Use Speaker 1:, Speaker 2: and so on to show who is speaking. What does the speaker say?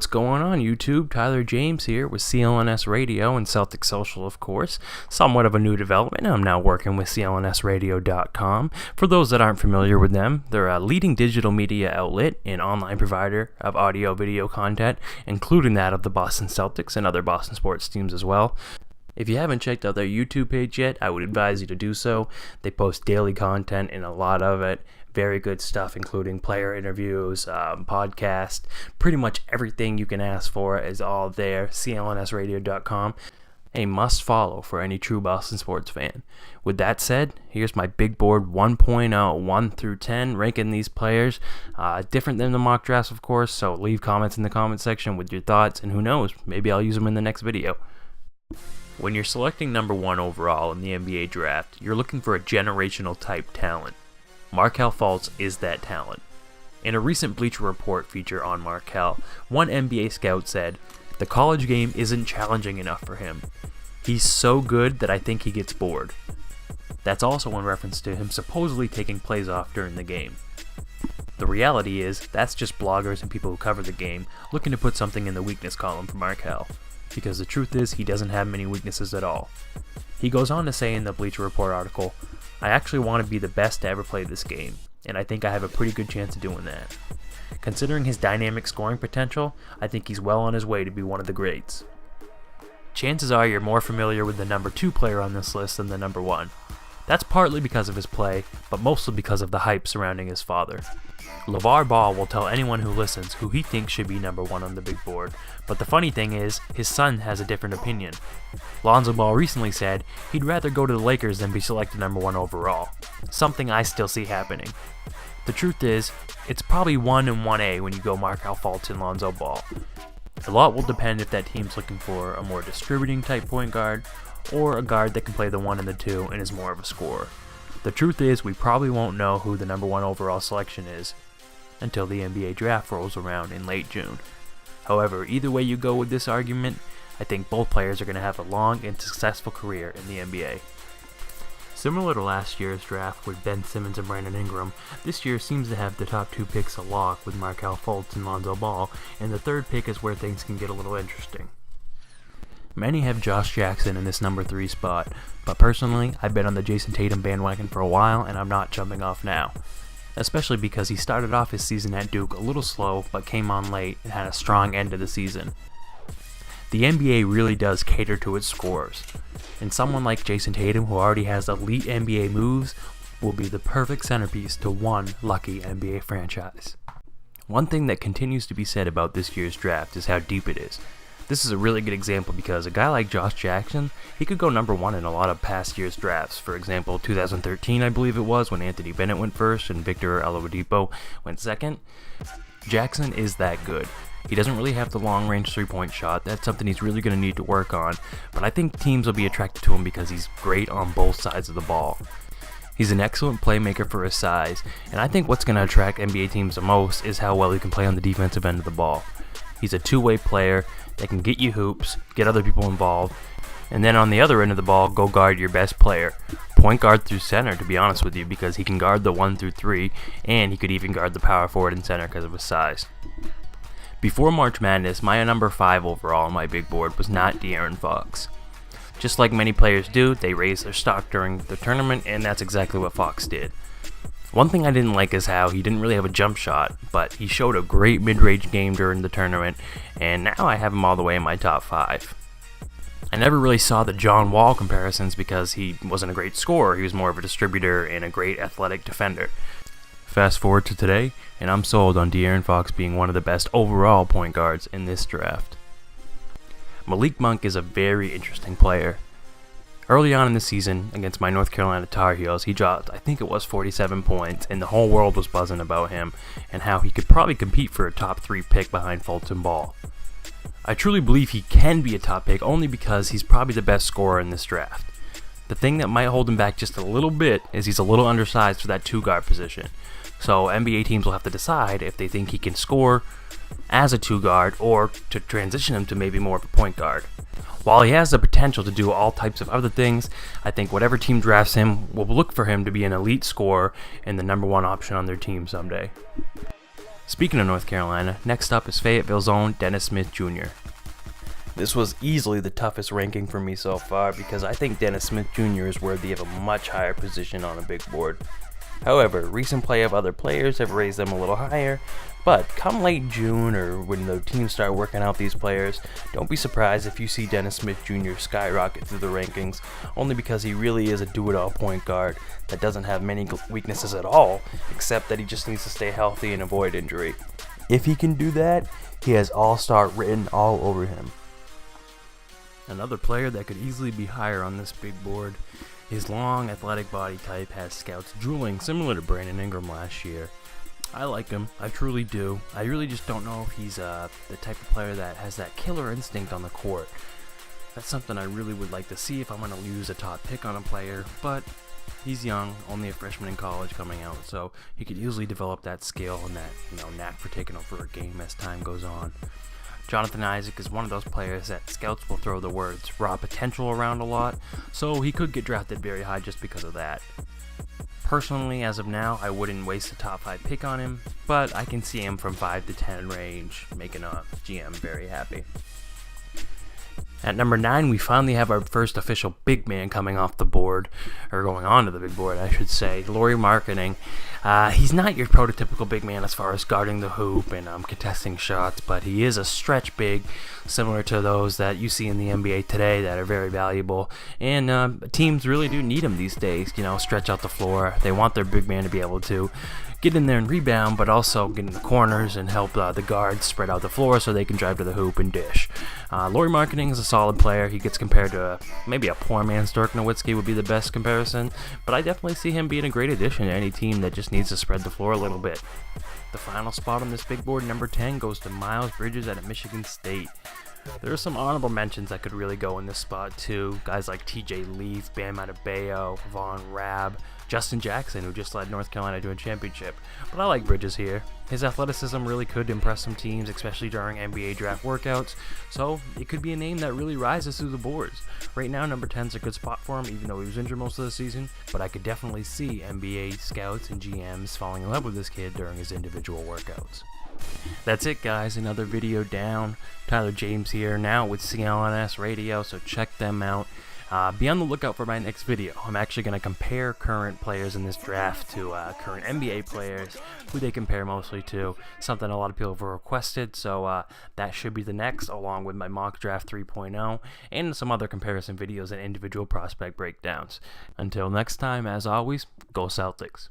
Speaker 1: What's going on, YouTube? Tyler James here with CLNS Radio and Celtic Social, of course. Somewhat of a new development. I'm now working with CLNSradio.com. For those that aren't familiar with them, they're a leading digital media outlet and online provider of audio-video content, including that of the Boston Celtics and other Boston sports teams as well. If you haven't checked out their YouTube page yet, I would advise you to do so. They post daily content, and a lot of it very good stuff, including player interviews, podcast, pretty much everything you can ask for is all there. CLNSradio.com, a must follow for any true Boston sports fan. With that said, here's my big board 1.0, 1 through 10, ranking these players. Different than the mock drafts, of course, so leave comments in the comment section with your thoughts, and who knows, maybe I'll use them in the next video. When you're selecting number 1 overall in the NBA draft, you're looking for a generational type talent. Markelle Fultz is that talent. In a recent Bleacher Report feature on Markelle, one NBA scout said, "The college game isn't challenging enough for him. He's so good that I think he gets bored." That's also in reference to him supposedly taking plays off during the game. The reality is, that's just bloggers and people who cover the game looking to put something in the weakness column for Markelle, because the truth is he doesn't have many weaknesses at all. He goes on to say in the Bleacher Report article, "I actually want to be the best to ever play this game, and I think I have a pretty good chance of doing that. Considering his dynamic scoring potential, I think he's well on his way to be one of the greats." Chances are you're more familiar with the number 2 player on this list than the number 1. That's partly because of his play, but mostly because of the hype surrounding his father. LeVar Ball will tell anyone who listens who he thinks should be number 1 on the big board, but the funny thing is, his son has a different opinion. Lonzo Ball recently said he'd rather go to the Lakers than be selected number 1 overall, something I still see happening. The truth is, it's probably 1 and 1A when you go Markelle Fultz and Lonzo Ball. A lot will depend if that team's looking for a more distributing type point guard, or a guard that can play the 1 and the 2 and is more of a scorer. The truth is, we probably won't know who the number 1 overall selection is until the NBA draft rolls around in late June. However, either way you go with this argument, I think both players are going to have a long and successful career in the NBA. Similar to last year's draft with Ben Simmons and Brandon Ingram, this year seems to have the top 2 picks a lock with Markelle Fultz and Lonzo Ball, and the 3rd pick is where things can get a little interesting. Many have Josh Jackson in this number 3 spot, but personally, I've been on the Jason Tatum bandwagon for a while and I'm not jumping off now. Especially because he started off his season at Duke a little slow, but came on late and had a strong end to the season. The NBA really does cater to its scorers, and someone like Jason Tatum, who already has elite NBA moves, will be the perfect centerpiece to one lucky NBA franchise. One thing that continues to be said about this year's draft is how deep it is. This is a really good example because a guy like Josh Jackson, he could go number 1 in a lot of past year's drafts. For example, 2013, I believe it was, when Anthony Bennett went first and Victor Oladipo went second. Jackson is that good. He doesn't really have the long-range three-point shot. That's something he's really going to need to work on, but I think teams will be attracted to him because he's great on both sides of the ball. He's an excellent playmaker for his size, and I think what's going to attract NBA teams the most is how well he can play on the defensive end of the ball. He's a two-way player that can get you hoops, get other people involved, and then on the other end of the ball, go guard your best player. Point guard through center, to be honest with you, because he can guard the 1 through 3, and he could even guard the power forward and center because of his size. Before March Madness, my number 5 overall on my big board was not DeAaron Fox. Just like many players do, they raise their stock during the tournament, and that's exactly what Fox did. One thing I didn't like is how he didn't really have a jump shot, but he showed a great mid-range game during the tournament, and now I have him all the way in my top 5. I never really saw the John Wall comparisons because he wasn't a great scorer, he was more of a distributor and a great athletic defender. Fast forward to today, and I'm sold on DeAaron Fox being one of the best overall point guards in this draft. Malik Monk is a very interesting player. Early on in the season, against my North Carolina Tar Heels, he dropped, I think it was 47 points, and the whole world was buzzing about him, and how he could probably compete for a top 3 pick behind Fultz and Ball. I truly believe he can be a top pick only because he's probably the best scorer in this draft. The thing that might hold him back just a little bit is he's a little undersized for that 2-guard position, so NBA teams will have to decide if they think he can score as a 2-guard or to transition him to maybe more of a point guard. While he has the potential to do all types of other things, I think whatever team drafts him will look for him to be an elite scorer and the number 1 option on their team someday. Speaking of North Carolina, next up is Fayetteville's own Dennis Smith Jr. This was easily the toughest ranking for me so far because I think Dennis Smith Jr. is worthy of a much higher position on a big board. However, recent play of other players have raised them a little higher, but come late June or when the teams start working out these players, don't be surprised if you see Dennis Smith Jr. skyrocket through the rankings, only because he really is a do-it-all point guard that doesn't have many weaknesses at all, except that he just needs to stay healthy and avoid injury. If he can do that, he has all-star written all over him. Another player that could easily be higher on this big board. His long, athletic body type has scouts drooling, similar to Brandon Ingram last year. I like him, I truly do. I really just don't know if he's the type of player that has that killer instinct on the court. That's something I really would like to see if I'm going to use a top pick on a player, but he's young, only a freshman in college coming out, so he could easily develop that skill and that knack for taking over a game as time goes on. Jonathan Isaac is one of those players that scouts will throw the words raw potential around a lot, so he could get drafted very high just because of that. Personally, as of now, I wouldn't waste a top 5 pick on him, but I can see him from 5 to 10 range, making a GM very happy. At number 9, we finally have our first official big man coming off the board, or going on to the big board, I should say, Lauri Markkanen. He's not your prototypical big man as far as guarding the hoop and contesting shots, but he is a stretch big, similar to those that you see in the NBA today that are very valuable. And teams really do need him these days, stretch out the floor. They want their big man to be able to get in there and rebound, but also get in the corners and help the guards spread out the floor so they can drive to the hoop and dish. Lauri Markkanen is a solid player. He gets compared to maybe a poor man's Dirk Nowitzki would be the best comparison, but I definitely see him being a great addition to any team that just needs to spread the floor a little bit. The final spot on this big board, number 10, goes to Myles Bridges out of Michigan State. There are some honorable mentions that could really go in this spot too. Guys like TJ Leaf, Bam Adebayo, Von Rabb, Justin Jackson, who just led North Carolina to a championship. But I like Bridges here. His athleticism really could impress some teams, especially during NBA draft workouts, so it could be a name that really rises through the boards. Right now, number 10 is a good spot for him, even though he was injured most of the season, but I could definitely see NBA scouts and GMs falling in love with this kid during his individual workouts. That's it, guys. Another video down. Tyler James here now with CLNS Radio, so check them out. Be on the lookout for my next video. I'm actually going to compare current players in this draft to current NBA players, who they compare mostly to, something a lot of people have requested, so that should be the next, along with my mock draft 3.0 and some other comparison videos and individual prospect breakdowns. Until next time, as always, go Celtics.